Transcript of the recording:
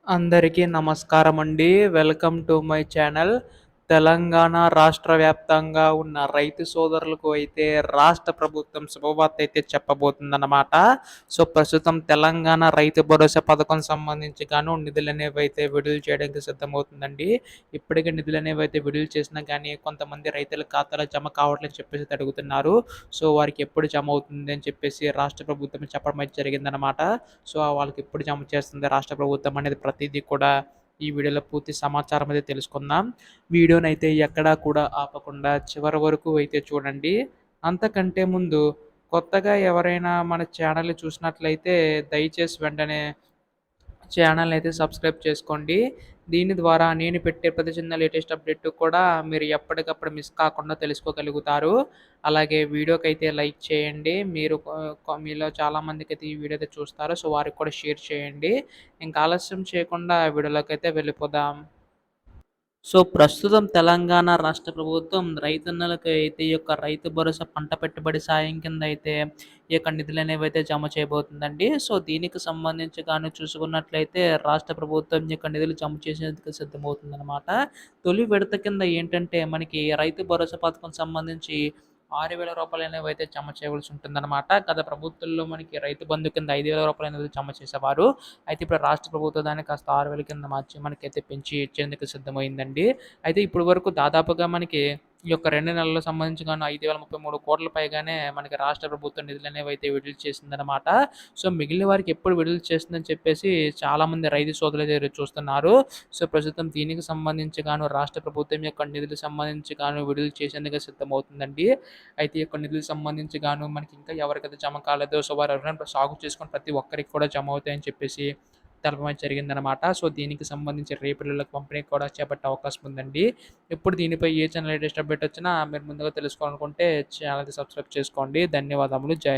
అందరికీ నమస్కారమండి. Welcome to my channel. Telangana రాష్ట్ర వ్యాప్తంగా ఉన్న రైతు సోదరులకు అయితే రాష్ట్ర ప్రభుత్వం శుభవార్త అయితే చెప్పబోతుందన్నమాట. సో, ప్రస్తుతం తెలంగాణ రైతు భరోసా పథకం సంబంధించి గాను నిధులనేవైతే విడుదల చేయడానికి సిద్ధమవుతుందండి. ఇప్పటికే నిధులనేవైతే విడుదల చేసినా గానీ కొంతమంది రైతుల ఖాతాలో జమ కావట్లేదని చెప్పేసి అడుగుతున్నారు. సో, వారికి ఎప్పుడు జమ అవుతుంది అని చెప్పేసి రాష్ట్ర ప్రభుత్వం చెప్పడం అయితే జరిగిందనమాట. సో, వాళ్ళకి ఎప్పుడు జమ చేస్తుంది రాష్ట్ర ప్రభుత్వం అనేది ప్రతీదీ కూడా ఈ వీడియోలో పూర్తి సమాచారం అయితే తెలుసుకుందాం. వీడియోనైతే ఎక్కడా కూడా ఆపకుండా చివరి వరకు అయితే చూడండి. అంతకంటే ముందు కొత్తగా ఎవరైనా మన ఛానల్‌ని చూసినట్లయితే దయచేసి వెంటనే ఛానల్‌ని అయితే సబ్స్క్రైబ్ చేసుకోండి. దీని ద్వారా నేను పెట్టే ప్రతి చిన్న లేటెస్ట్ అప్డేట్ కూడా మీరు ఎప్పటికప్పుడు మిస్ కాకుండా తెలుసుకోగలుగుతారు. అలాగే వీడియోకైతే లైక్ చేయండి. మీరు మీలో చాలామందికైతే ఈ వీడియో అయితే చూస్తారు. సో, వారికి కూడా షేర్ చేయండి. ఇంకా ఆలస్యం చేయకుండా వీడియోలోకైతే వెళ్ళిపోదాం. సో, ప్రస్తుతం తెలంగాణ రాష్ట్ర ప్రభుత్వం రైతన్నలకు అయితే ఈ యొక్క రైతు భరోసా పంట పెట్టుబడి సాయం కింద అయితే ఈ యొక్క నిధులనేవైతే జమ చేయబోతుందండి. సో, దీనికి సంబంధించి గాను చూసుకున్నట్లయితే రాష్ట్ర ప్రభుత్వం ఈ యొక్క నిధులు జమ చేసేందుకు సిద్ధమవుతుందనమాట. తొలి విడత కింద ఏంటంటే మనకి రైతు భరోసా పథకం సంబంధించి రూ. 6,000 అనేవైతే జమ చేయవలసి ఉంటుందన్నమాట. గత ప్రభుత్వంలో మనకి రైతు బంధు కింద రూ. 5,000 అనేది జమ చేసేవారు. అయితే ఇప్పుడు రాష్ట్ర ప్రభుత్వం దాన్ని కాస్త 6,000 కింద మార్చి మనకైతే పెంచి ఇచ్చేందుకు సిద్ధమైందండి. అయితే ఇప్పటి వరకు దాదాపుగా మనకి ఈ యొక్క 2 నెలలకు సంబంధించి గాను 5,033,00,00,000 పైగానే మనకి రాష్ట్ర ప్రభుత్వం నిధులనేవైతే విడుదల చేసిందనమాట. సో, మిగిలిన వారికి ఎప్పుడు విడుదల చేస్తుందని చెప్పేసి చాలామంది రైతు సోదరులైతే ఎదురు చూస్తున్నారు. సో, ప్రస్తుతం దీనికి సంబంధించి గాను రాష్ట్ర ప్రభుత్వం యొక్క నిధులకు సంబంధించి గాను విడుదల చేసేందుకు సిద్ధమవుతుందండి. అయితే ఈ యొక్క నిధులకు సంబంధించి గాను మనకి ఇంకా ఎవరికైతే జమ కాలేదో సో, వారు ఎవరైనా సాగు చేసుకున్న ప్రతి ఒక్కరికి కూడా జమ అవుతాయని చెప్పేసి తెలపడం జరిగిందనమాట. సో, దీనికి సంబంధించి రేపటిలోగా పంపిణీ కూడా చేపట్టే అవకాశం ఉందండి. ఇప్పుడు దీనిపై ఏ చిన్న లేటెస్ట్ అప్డేట్ వచ్చినా మీరు ముందుగా తెలుసుకోవాలనుకుంటే ఛానల్‌ని సబ్స్క్రైబ్ చేసుకోండి. ధన్యవాదములు. జై హింద్.